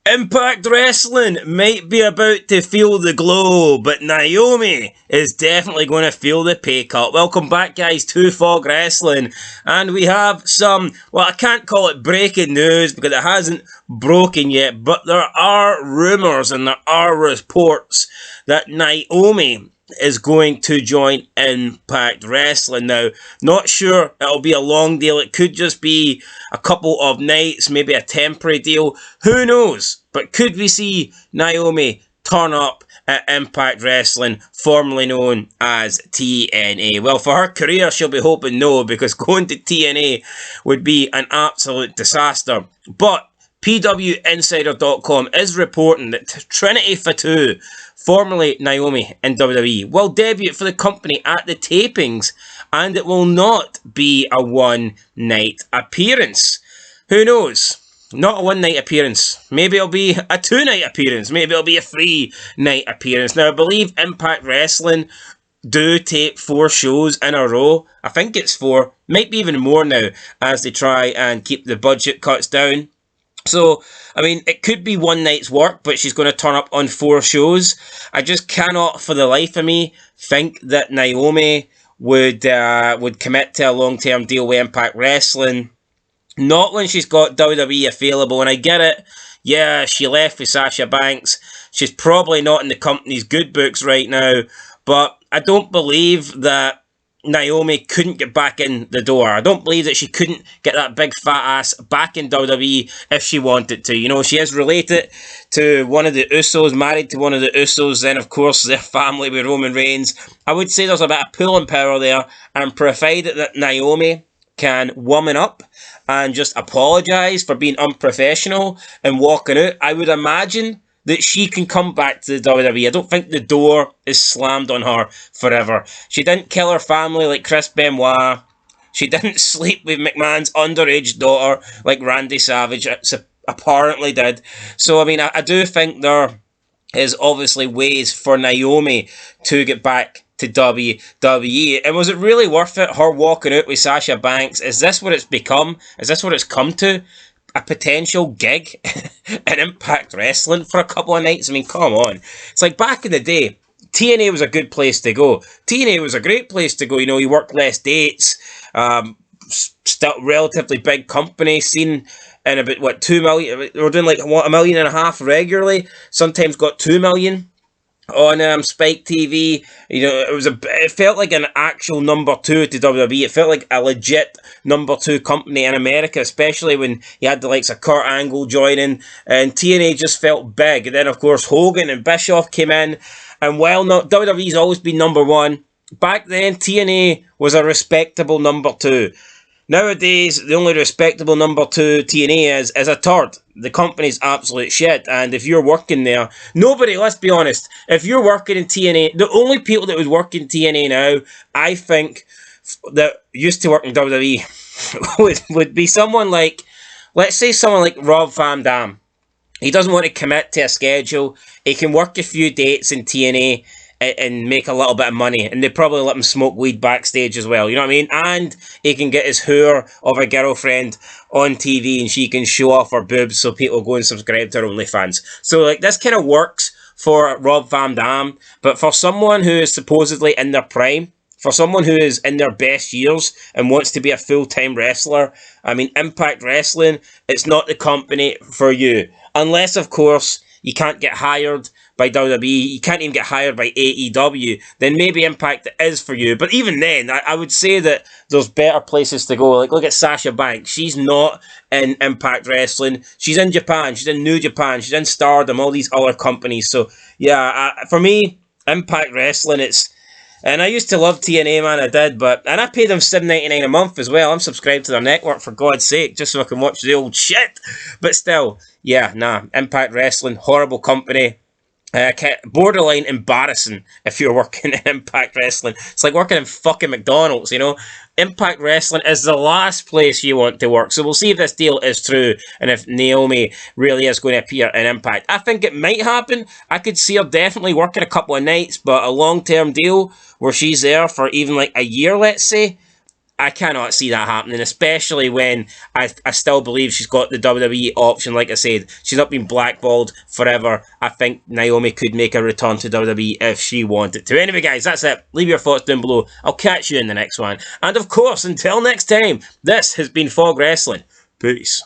Impact Wrestling might be about to feel the glow, but Naomi is definitely going to feel the pay cut. Welcome back, guys, to Fog Wrestling. And we have some, well, I can't call it breaking news because it hasn't broken yet, but there are rumours and there are reports that Naomi is going to join Impact Wrestling. Now, not sure it'll be a long deal. It could just be a couple of nights, maybe a temporary deal. Who knows? But could we see Naomi turn up at Impact Wrestling, formerly known as TNA? Well, for her career, she'll be hoping no, because going to TNA would be an absolute disaster. But PWInsider.com is reporting that Trinity Fatu, formerly Naomi in WWE, will debut for the company at the tapings, and it will not be a one-night appearance. Who knows? Not a one-night appearance. Maybe it'll be a two-night appearance. Maybe it'll be a three-night appearance. Now, I believe Impact Wrestling do tape 4 shows in a row. I think it's 4. Might be even more now as they try and keep the budget cuts down. So, I mean, it could be one night's work, but she's going to turn up on 4 shows. I just cannot, for the life of me, think that Naomi would commit to a long-term deal with Impact Wrestling. Not when she's got WWE available, and I get it. Yeah, she left with Sasha Banks. She's probably not in the company's good books right now, but I don't believe that Naomi couldn't get back in the door. I don't believe that she couldn't get that big fat ass back in WWE if she wanted to. You know, she is related to one of the Usos, married to one of the Usos, then of course their family with Roman Reigns. I would say there's a bit of pulling power there, and provided that Naomi can woman up and just apologise for being unprofessional and walking out, I would imagine that she can come back to the WWE. I don't think the door is slammed on her forever. She didn't kill her family like Chris Benoit. She didn't sleep with McMahon's underage daughter like Randy Savage apparently did. So, I mean, I do think there is obviously ways for Naomi to get back to WWE. And was it really worth it, her walking out with Sasha Banks? Is this what it's become? Is this what it's come to? A potential gig in Impact Wrestling for a couple of nights? I mean, come on. It's like back in the day, TNA was a good place to go. TNA was a great place to go. You know, you worked less dates, still relatively big company, seen in about, 2 million? We're doing like, $1.5 million regularly. Sometimes got 2 million on Spike TV. You know, it felt like an actual number 2 to WWE. It felt like a legit number 2 company in America, especially when you had the likes of Kurt Angle joining, and TNA just felt big. And then of course Hogan and Bischoff came in, and while not WWE's always been number 1, back then TNA was a respectable number 2. Nowadays, the only respectable number 2 TNA is a turd. The company's absolute shit, and if you're working there, nobody, let's be honest, if you're working in TNA, the only people that would work in TNA now, I think, that used to work in WWE, would be someone like, let's say someone like Rob Van Dam. He doesn't want to commit to a schedule. He can work a few dates in TNA and make a little bit of money, and they probably let him smoke weed backstage as well, you know what I mean? And he can get his whore of a girlfriend on TV, and she can show off her boobs so people go and subscribe to her OnlyFans. So, like, this kind of works for Rob Van Dam, but for someone who is supposedly in their prime, for someone who is in their best years and wants to be a full-time wrestler, I mean, Impact Wrestling, it's not the company for you. Unless, of course, you can't get hired by WWE, you can't even get hired by AEW, then maybe Impact is for you. But even then, I would say that there's better places to go. Like, look at Sasha Banks. She's not in Impact Wrestling. She's in Japan. She's in New Japan. She's in Stardom, all these other companies. So, yeah, for me, Impact Wrestling, it's... And I used to love TNA, man, I did, and I paid them $7.99 a month as well. I'm subscribed to their network, for God's sake, just so I can watch the old shit. But still, yeah, nah, Impact Wrestling, horrible company. Borderline embarrassing if you're working in Impact Wrestling. It's like working in fucking McDonald's, you know. Impact Wrestling is the last place you want to work. So we'll see if this deal is true and if Naomi really is going to appear in Impact. I think it might happen. I could see her definitely working a couple of nights, but a long-term deal where she's there for even like a year, let's say, I cannot see that happening, especially when I still believe she's got the WWE option. Like I said, she's not been blackballed forever. I think Naomi could make a return to WWE if she wanted to. Anyway, guys, that's it. Leave your thoughts down below. I'll catch you in the next one. And of course, until next time, this has been Fog Wrestling. Peace.